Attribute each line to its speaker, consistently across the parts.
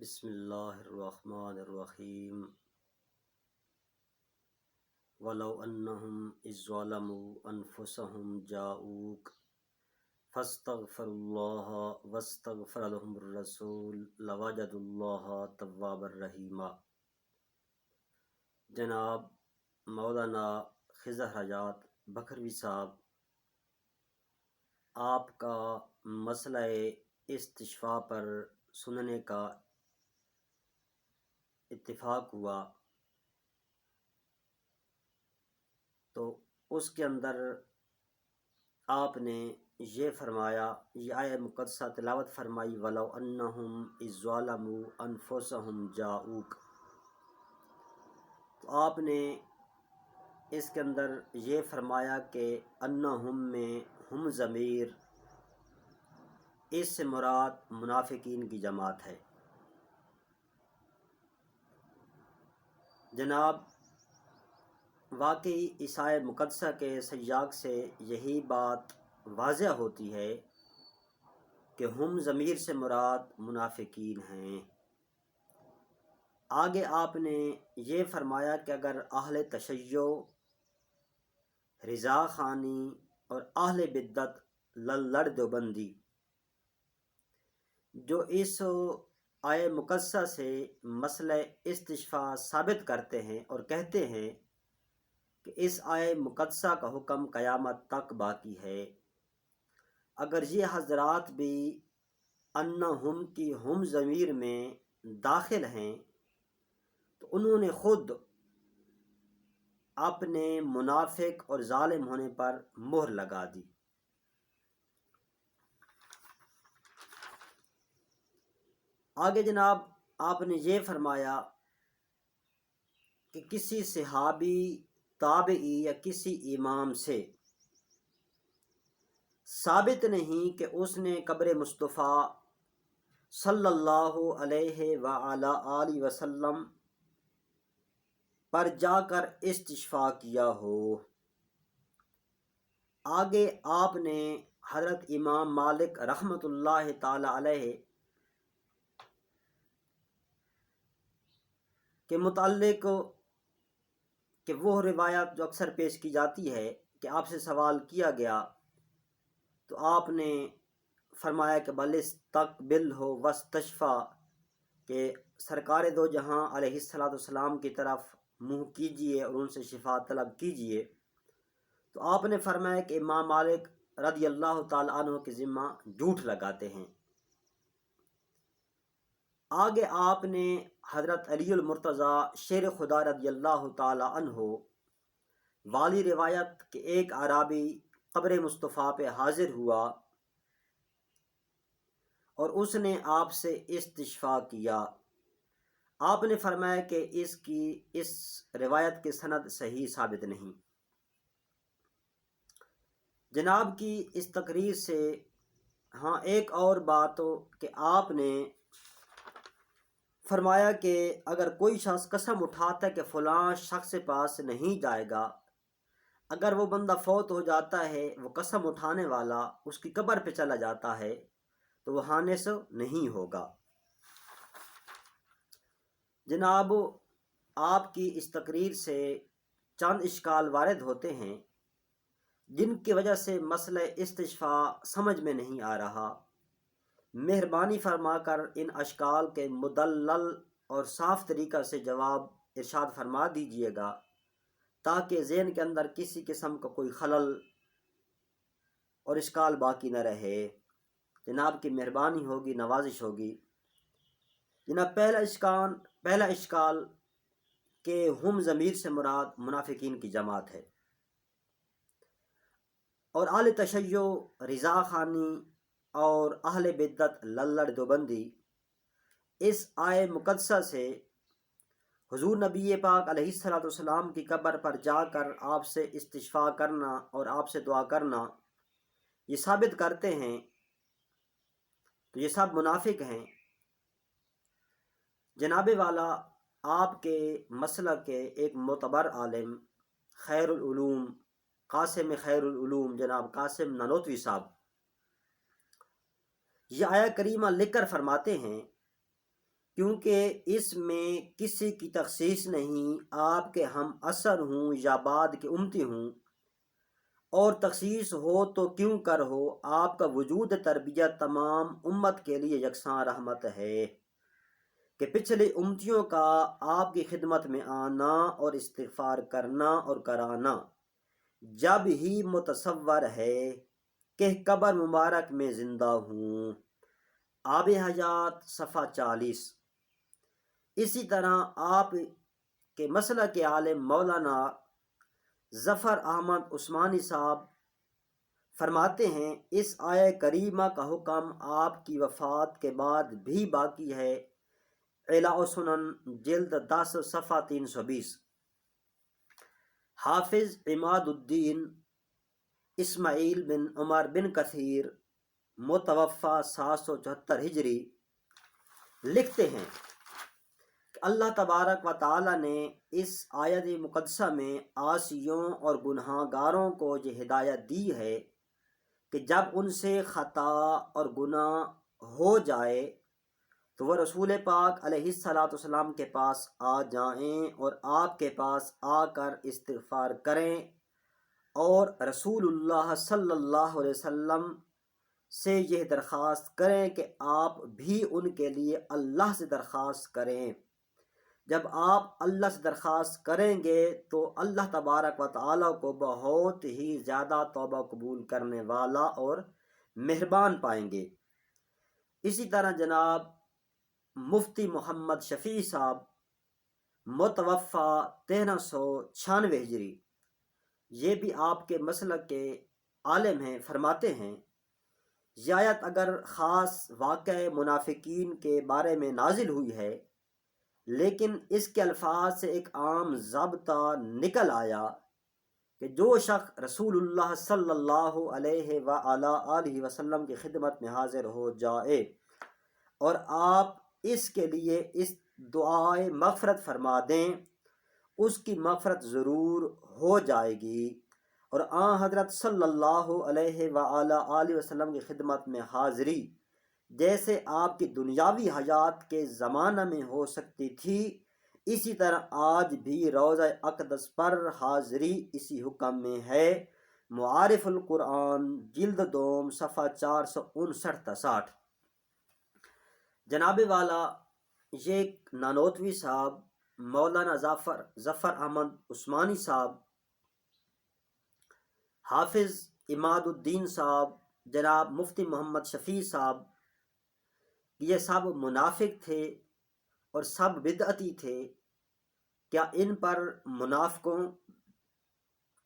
Speaker 1: بسم اللہ الرحمن الرحیم ولو انہم اذ ظلموا انفسہم جاؤک فاستغفروا اللہ واستغفر لهم الرسول لوجدوا اللہ توابا رحیما۔ جناب مولانا خضر حجات بکھروی صاحب، آپ کا مسئلہ استشفاء پر سننے کا اتفاق ہوا تو اس کے اندر آپ نے یہ فرمایا، یہ آیہ مقدسہ تلاوت فرمائی، وَلَوْ أَنَّهُمْ إِذ ظَلَمُوا أَنفُسَهُمْ جَاءُوكَ۔ تو آپ نے اس کے اندر یہ فرمایا کہ انہم میں ہم ضمیر، اس سے مراد منافقین کی جماعت ہے۔ جناب واقعی اس آیہ مقدسہ کے سیاق سے یہی بات واضح ہوتی ہے کہ ہم ضمیر سے مراد منافقین ہیں۔ آگے آپ نے یہ فرمایا کہ اگر اہل تشیع، رضا خانی اور اہل بدعت لڑ دیوبندی جو اس آیہ مقدسہ سے مسئلہ استشفاء ثابت کرتے ہیں اور کہتے ہیں کہ اس آیہ مقدسہ کا حکم قیامت تک باقی ہے، اگر یہ حضرات بھی انہم کی ہم ضمیر میں داخل ہیں تو انہوں نے خود اپنے منافق اور ظالم ہونے پر مہر لگا دی۔ آگے جناب آپ نے یہ فرمایا کہ کسی صحابی، تابعی یا کسی امام سے ثابت نہیں کہ اس نے قبر مصطفیٰ صلی اللہ علیہ وآلہ آلہ وسلم پر جا کر استشفاء کیا ہو۔ آگے آپ نے حضرت امام مالک رحمۃ اللہ تعالی علیہ کے متعلق کہ وہ روایت جو اکثر پیش کی جاتی ہے کہ آپ سے سوال کیا گیا تو آپ نے فرمایا کہ بل استقبل ہو واستشفا، کہ سرکار دو جہاں علیہ السلام کی طرف منہ کیجئے اور ان سے شفا طلب کیجئے۔ تو آپ نے فرمایا کہ امام مالک رضی اللہ تعالیٰ عنہ کے ذمہ جھوٹ لگاتے ہیں۔ آگے آپ نے حضرت علی المرتضیٰ شیر خدا رضی اللہ تعالیٰ عنہ والی روایت کہ ایک اعرابی قبر مصطفیٰ پہ حاضر ہوا اور اس نے آپ سے استشفاء کیا، آپ نے فرمایا کہ اس روایت کی سند صحیح ثابت نہیں۔ جناب کی اس تقریر سے ہاں ایک اور بات کہ آپ نے فرمایا کہ اگر کوئی شخص قسم اٹھاتا ہے کہ فلاں شخص کے پاس نہیں جائے گا، اگر وہ بندہ فوت ہو جاتا ہے، وہ قسم اٹھانے والا اس کی قبر پہ چلا جاتا ہے تو وہ حانس نہیں ہوگا۔ جناب آپ کی اس تقریر سے چند اشکال وارد ہوتے ہیں جن کی وجہ سے مسئلہ استشفاء سمجھ میں نہیں آ رہا۔ مہربانی فرما کر ان اشکال کے مدلل اور صاف طریقہ سے جواب ارشاد فرما دیجیے گا تاکہ ذہن کے اندر کسی قسم کا کوئی خلل اور اشکال باقی نہ رہے۔ جناب کی مہربانی ہوگی، نوازش ہوگی۔ جناب پہلا اشکال کہ ہم ضمیر سے مراد منافقین کی جماعت ہے، اور اہل تشیع، رضا خانی اور اہل بدعت لڑ دیوبندی اس آیہ مقدسہ سے حضور نبی پاک علیہ السلام کی قبر پر جا کر آپ سے استشفاء کرنا اور آپ سے دعا کرنا یہ ثابت کرتے ہیں، تو یہ سب منافق ہیں۔ جناب والا آپ کے مسلک کے ایک معتبر عالم خیر العلوم قاسم خیر العلوم جناب قاسم نانوتوی صاحب، یہ آیہ کریمہ لکھ کر فرماتے ہیں کیونکہ اس میں کسی کی تخصیص نہیں، آپ کے ہم اثر ہوں یا بعد کے امتی ہوں، اور تخصیص ہو تو کیوں کر ہو، آپ کا وجود تربیت تمام امت کے لیے یکساں رحمت ہے کہ پچھلی امتیوں کا آپ کی خدمت میں آنا اور استغفار کرنا اور کرانا جب ہی متصور ہے کہ قبر مبارک میں زندہ ہوں۔ آب حیات صفحہ 40۔ اسی طرح آپ کے مسلک کے عالم مولانا ظفر احمد عثمانی صاحب فرماتے ہیں، اس آیہ کریمہ کا حکم آپ کی وفات کے بعد بھی باقی ہے۔ اعلاء سنن جلد 10 صفحہ 320۔ حافظ عماد الدین اسماعیل بن عمر بن کثیر متوفہ 774 ہجری لکھتے ہیں کہ اللہ تبارک و تعالی نے اس آیت مقدسہ میں عاصیوں اور گناہ گاروں کو یہ ہدایت دی ہے کہ جب ان سے خطا اور گناہ ہو جائے تو وہ رسول پاک علیہ السلام کے پاس آ جائیں اور آپ کے پاس آ کر استغفار کریں اور رسول اللہ صلی اللہ علیہ وسلم سے یہ درخواست کریں کہ آپ بھی ان کے لیے اللہ سے درخواست کریں۔ جب آپ اللہ سے درخواست کریں گے تو اللہ تبارک و تعالیٰ کو بہت ہی زیادہ توبہ قبول کرنے والا اور مہربان پائیں گے۔ اسی طرح جناب مفتی محمد شفیع صاحب متوفہ 1396 ہجری، یہ بھی آپ کے مسلک کے عالم ہیں، فرماتے ہیں یہ آیت اگر خاص واقع منافقین کے بارے میں نازل ہوئی ہے، لیکن اس کے الفاظ سے ایک عام ضابطہ نکل آیا کہ جو شخص رسول اللہ صلی اللہ علیہ وآلہ وسلم کی خدمت میں حاضر ہو جائے اور آپ اس کے لیے اس دعائے مغفرت فرما دیں، اس کی مغفرت ضرور ہو جائے گی، اور آن حضرت صلی اللہ علیہ وآلہ وسلم کی خدمت میں حاضری جیسے آپ کی دنیاوی حیات کے زمانہ میں ہو سکتی تھی، اسی طرح آج بھی روضہ اقدس پر حاضری اسی حکم میں ہے۔ معارف القرآن جلد 2 صفحہ 459-60۔ جناب والا یہ نانوتوی صاحب مولانا ظفر احمد عثمانی صاحب، حافظ عماد الدین صاحب، جناب مفتی محمد شفیع صاحب، یہ سب منافق تھے اور سب بدعتی تھے۔ کیا ان پر منافقوں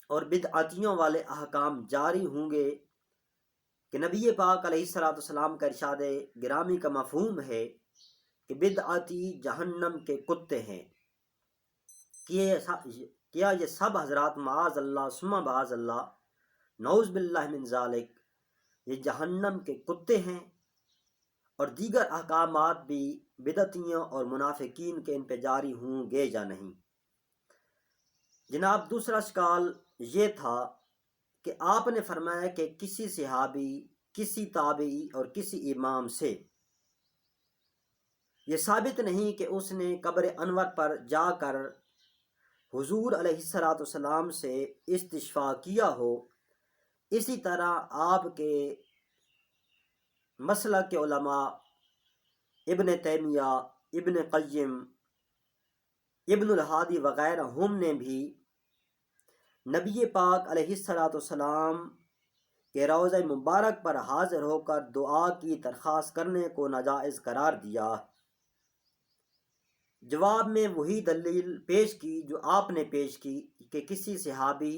Speaker 1: اور بدعتیوں والے احکام جاری ہوں گے کہ نبی پاک علیہ السلام کا ارشاد گرامی کا مفہوم ہے کہ بدعتی جہنم کے کتے ہیں؟ کیا یہ سب حضرات معاذ اللہ ثم معاذ اللہ نعوذ باللہ من ذالک یہ جہنم کے کتے ہیں؟ اور دیگر احکامات بھی بدعتیوں اور منافقین کے ان پہ جاری ہوں گے یا نہیں؟ جناب دوسرا اشکال یہ تھا کہ آپ نے فرمایا کہ کسی صحابی، کسی تابعی اور کسی امام سے یہ ثابت نہیں کہ اس نے قبر انور پر جا کر حضور علیہ السلام سے استشفاء کیا ہو۔ اسی طرح آپ کے مسلک کے علماء ابن تیمیہ، ابن قیم، ابن الہادی وغیرہ ہم نے بھی نبی پاک علیہ السلام کے روضہ مبارک پر حاضر ہو کر دعا کی درخواست کرنے کو ناجائز قرار دیا۔ جواب میں وہی دلیل پیش کی جو آپ نے پیش کی کہ کسی صحابی،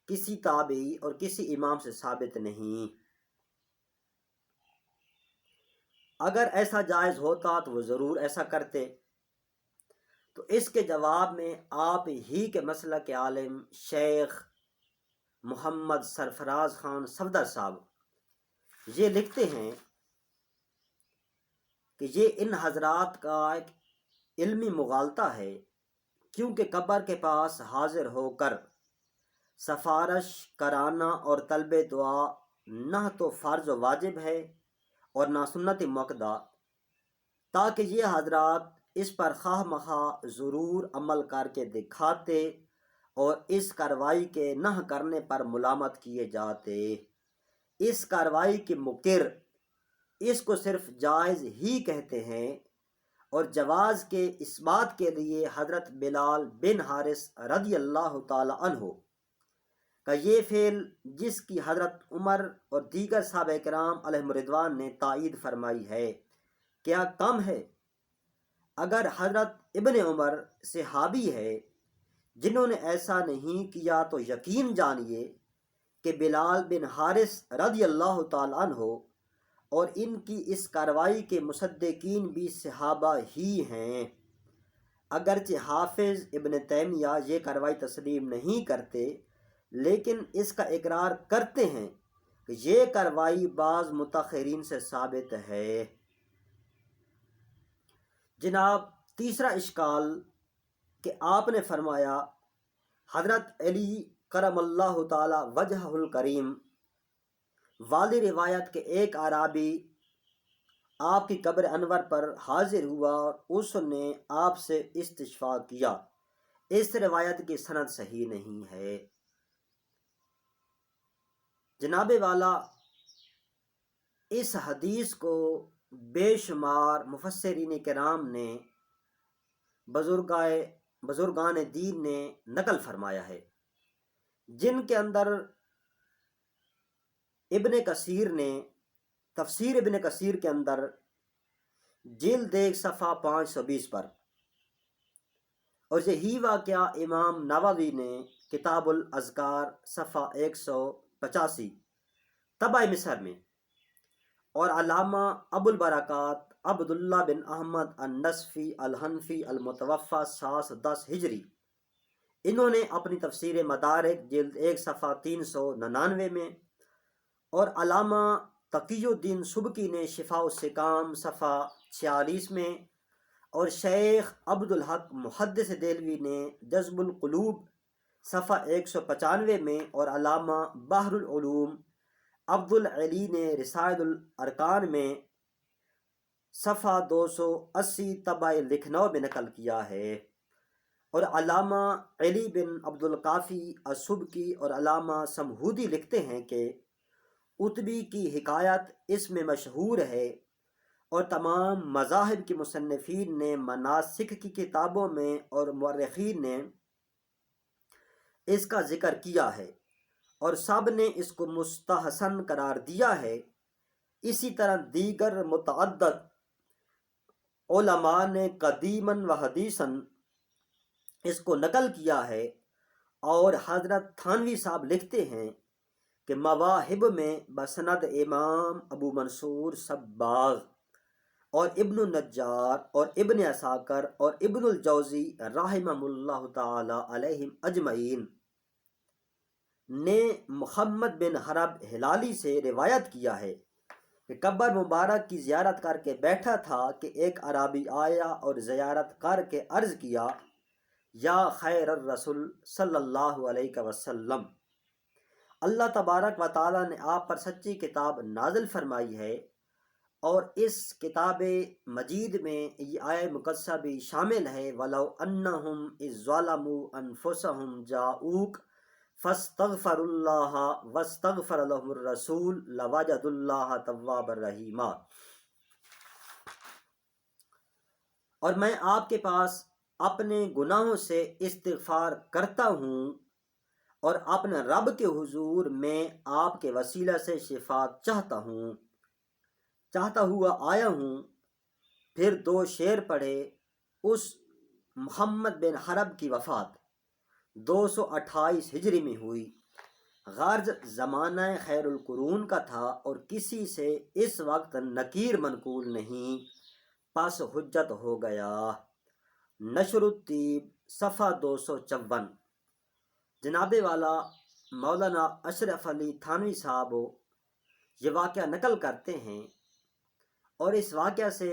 Speaker 1: کسی تابعی اور کسی امام سے ثابت نہیں۔ اگر ایسا جائز ہوتا تو وہ ضرور ایسا کرتے۔ تو اس کے جواب میں آپ ہی کے مسلک کے عالم شیخ محمد سرفراز خان صفدر صاحب یہ لکھتے ہیں کہ یہ ان حضرات کا ایک علمی مغالطہ ہے، کیونکہ قبر کے پاس حاضر ہو کر سفارش کرانا اور طلب دعا نہ تو فرض و واجب ہے اور نہ سنت مؤکدہ، تاکہ یہ حضرات اس پر خواہ مخواہ ضرور عمل کر کے دکھاتے اور اس کارروائی کے نہ کرنے پر ملامت کیے جاتے۔ اس کارروائی کے مقر اس کو صرف جائز ہی کہتے ہیں، اور جواز کے اس بات کے لیے حضرت بلال بن حارث رضی اللہ تعالی عنہ کا یہ فعل، جس کی حضرت عمر اور دیگر صحابہ کرام علیہم رضوان نے تائید فرمائی ہے، کیا کم ہے؟ اگر حضرت ابن عمر صحابی ہے جنہوں نے ایسا نہیں کیا تو یقین جانیے کہ بلال بن حارث رضی اللہ تعالیٰ عنہ اور ان کی اس کارروائی کے مصدقین بھی صحابہ ہی ہیں۔ اگرچہ حافظ ابن تیمیہ یہ کارروائی تسلیم نہیں کرتے، لیکن اس کا اقرار کرتے ہیں کہ یہ کارروائی بعض متاخرین سے ثابت ہے۔ جناب، تیسرا اشکال کہ آپ نے فرمایا حضرت علی کرم اللہ تعالی وجہ الکریم والی روایت کے ایک اعرابی آپ کی قبر انور پر حاضر ہوا اور اس نے آپ سے استشفاء کیا۔ اس روایت کی سند صحیح نہیں ہے۔ جناب والا، اس حدیث کو بے شمار مفسرین کرام نے بزرگان دین نے نقل فرمایا ہے، جن کے اندر ابن کثیر نے تفسیر ابن کثیر کے اندر جلد 1 صفحہ 520 پر، اور یہی واقعہ امام نووی نے کتاب الاذکار صفحہ 185 طبع مصر میں، اور علامہ ابو البرکات عبداللہ بن احمد النصفی الحنفی المتوفی 710 ہجری، انہوں نے اپنی تفسیر مدارک جلد 1 صفحہ 399 میں، اور علامہ تقی الدین سبکی نے شفاء السقام صفحہ 46 میں، اور شیخ عبدالحق محدث دہلوی نے جذب القلوب صفحہ 195 میں، اور علامہ بحر العلوم عبدالعلی نے رسائل الارکان میں صفحہ 280 طبع لکھنؤ میں نقل کیا ہے، اور علامہ علی بن عبدالقافی السبکی اور علامہ سمہودی لکھتے ہیں کہ اتبی کی حکایت اس میں مشہور ہے، اور تمام مذاہب کے مصنفین نے مناسک کی کتابوں میں اور مورخین نے اس کا ذکر کیا ہے، اور سب نے اس کو مستحسن قرار دیا ہے۔ اسی طرح دیگر متعدد علماء نے قدیماً و حدیثاً اس کو نقل کیا ہے، اور حضرت تھانوی صاحب لکھتے ہیں کہ مواہب میں بسند امام ابو منصور صباغ اور ابن النجار اور ابن عساکر اور ابن الجوزی رحمہ اللہ تعالی علیہم اجمعین نے محمد بن حرب ہلالی سے روایت کیا ہے کہ قبر مبارک کی زیارت کر کے بیٹھا تھا کہ ایک عربی آیا اور زیارت کر کے عرض کیا، یا خیر الرسول صلی اللہ علیہ وسلم، اللہ تبارک و تعالیٰ نے آپ پر سچی کتاب نازل فرمائی ہے، اور اس کتاب مجید میں یہ آیہ مقدسہ بھی شامل ہے، وَلَوْ أَنَّهُمْ إِذ ظَّلَمُوا أَنفُسَهُمْ جَاءُوكَ فَاسْتَغْفَرُوا اللَّهَ وَاسْتَغْفَرَ لَهُمُ الرَّسُولُ لَوَجَدُوا اللَّهَ تَوَّابًا رَحِيمًا۔ اور میں آپ کے پاس اپنے گناہوں سے استغفار کرتا ہوں، اور اپنے رب کے حضور میں آپ کے وسیلہ سے شفاعت چاہتا ہوا آیا ہوں۔ پھر 2 شعر پڑھے۔ اس محمد بن حرب کی وفات 228 ہجری میں ہوئی، غرض زمانہ خیر القرون کا تھا، اور کسی سے اس وقت نکیر منقول نہیں، پس حجت ہو گیا۔ نشر الطیب صفحہ 254۔ جناب والا مولانا اشرف علی تھانوی صاحب یہ واقعہ نقل کرتے ہیں، اور اس واقعہ سے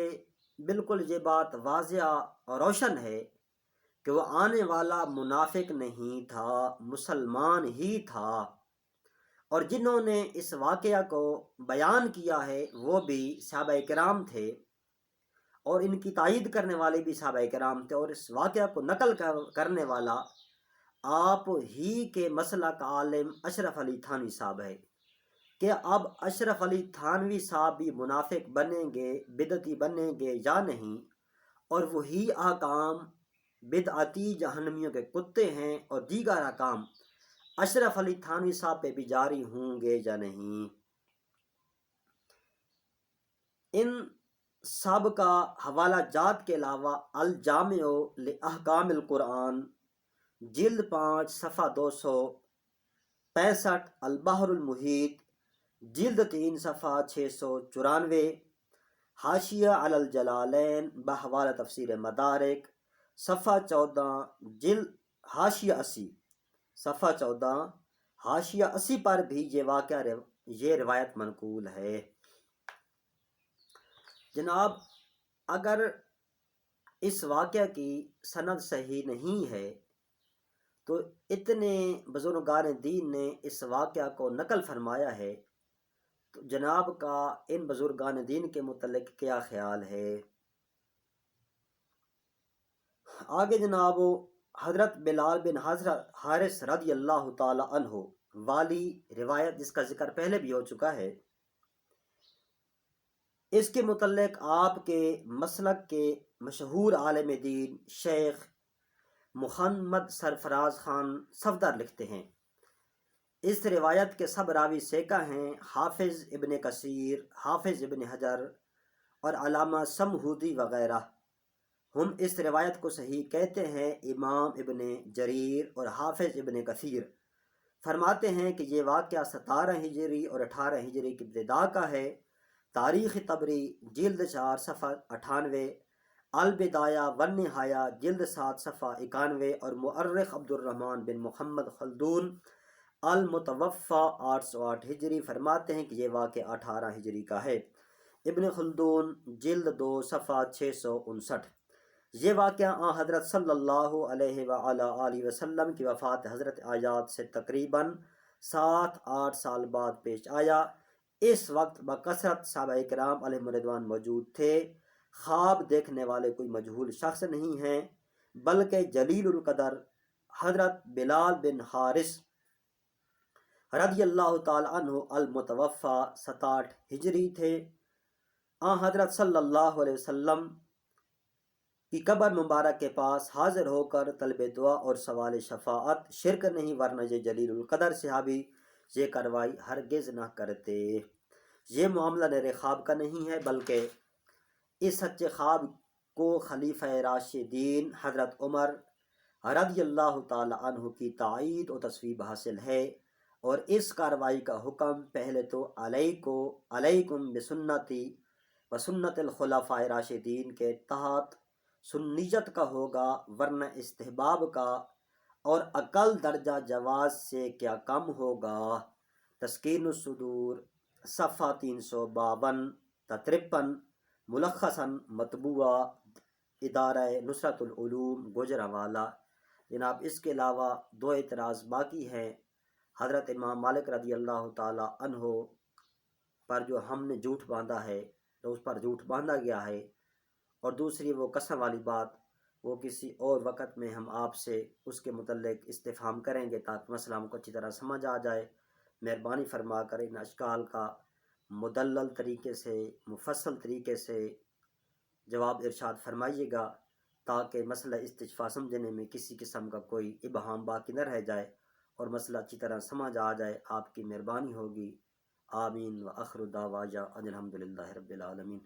Speaker 1: بالکل یہ بات واضح اور روشن ہے کہ وہ آنے والا منافق نہیں تھا، مسلمان ہی تھا، اور جنہوں نے اس واقعہ کو بیان کیا ہے وہ بھی صحابہ کرام تھے، اور ان کی تائید کرنے والے بھی صحابہ کرام تھے، اور اس واقعہ کو نقل کرنے والا آپ ہی کے مسلک عالم اشرف علی تھانوی صاحب ہے کہ اب اشرف علی تھانوی صاحب بھی منافق بنیں گے، بدعتی بنیں گے یا نہیں، اور وہی احکام بدعتی جہنمیوں کے کتے ہیں اور دیگر احکام اشرف علی تھانوی صاحب پہ بھی جاری ہوں گے یا نہیں۔ ان سب کا حوالہ جات کے علاوہ الجامع لاحکام القرآن جلد 5 صفحہ 265، البحر المحیط جلد 3 صفحہ 694، حاشیہ علی الجلالین بحوالہ تفسیر مدارک صفحہ 14 جلد حاشیہ 80 صفحہ 14 حاشیہ 80 پر بھی یہ روایت منقول ہے۔ جناب، اگر اس واقعہ کی سند صحیح نہیں ہے تو اتنے بزرگان دین نے اس واقعہ کو نقل فرمایا ہے، تو جناب کا ان بزرگان دین کے متعلق کیا خیال ہے؟ آگے جناب حضرت بلال بن حارث رضی اللہ تعالی عنہ والی روایت، جس کا ذکر پہلے بھی ہو چکا ہے، اس کے متعلق آپ کے مسلک کے مشہور عالم دین شیخ محمد سرفراز خان صفدر لکھتے ہیں، اس روایت کے سب راوی ثقہ ہیں، حافظ ابن کثیر، حافظ ابن حجر اور علامہ سمہودی وغیرہ۔ ہم اس روایت کو صحیح کہتے ہیں۔ امام ابن جریر اور حافظ ابن کثیر فرماتے ہیں کہ یہ واقعہ 17 ہجری اور 18 ہجری کی ابتدا کا ہے۔ تاریخ طبری جلد 4 صفحہ 98، البدایہ والنہایہ جلد 7 صفحہ 91، اور مؤرخ عبد الرحمن بن محمد خلدون المتوفی 808 ہجری فرماتے ہیں کہ یہ واقعہ 18 ہجری کا ہے۔ ابن خلدون جلد 2 صفحہ 659۔ یہ واقعہ حضرت صلی اللہ علیہ وآلہ وسلم کی وفات حضرت آیات سے تقریباً 7-8 سال بعد پیش آیا۔ اس وقت بکثرت صحابہ کرام علیہم رضوان موجود تھے۔ خواب دیکھنے والے کوئی مجہول شخص نہیں ہیں، بلکہ جلیل القدر حضرت بلال بن حارث رضی اللہ تعالی عنہ المتوفی 67 ہجری تھے۔ حضرت صلی اللہ علیہ وسلم کی قبر مبارک کے پاس حاضر ہو کر طلب دعا اور سوال شفاعت شرک نہیں، ورنہ یہ جلیل القدر صحابی یہ کارروائی ہرگز نہ کرتے۔ یہ معاملہ نئے خواب کا نہیں ہے، بلکہ اس سچے خواب کو خلیفہ راشدین حضرت عمر رضی اللہ تعالی عنہ کی تائید و تصویب حاصل ہے، اور اس کارروائی کا حکم پہلے تو علیکم بسنتی و سنت الخلفاء راشدین کے تحت سنیت کا ہوگا، ورنہ استحباب کا اور اقل درجہ جواز سے کیا کم ہوگا۔ تسکین الصدور صفحہ 352-53، ملخصاً مطبوعہ ادارہ نصرت العلوم گوجرانوالہ۔ جناب، اس کے علاوہ 2 اعتراض باقی ہیں۔ حضرت امام مالک رضی اللہ تعالی عنہ پر جو ہم نے جھوٹ باندھا ہے، تو اس پر جھوٹ باندھا گیا ہے، اور دوسری وہ قسم والی بات، وہ کسی اور وقت میں ہم آپ سے اس کے متعلق استفہام کریں گے تاکہ مسئلہ ہم کو اچھی طرح سمجھ آ جائے۔ مہربانی فرما کر ان اشکال کا مدلل طریقے سے، مفصل طریقے سے جواب ارشاد فرمائیے گا، تاکہ مسئلہ استشفاء سمجھنے میں کسی قسم کا کوئی ابہام باقی نہ رہ جائے اور مسئلہ اچھی طرح سمجھ آ جائے۔ آپ کی مہربانی ہوگی۔ آمین و آخر دعوانا ان الحمد للہ رب العالمین۔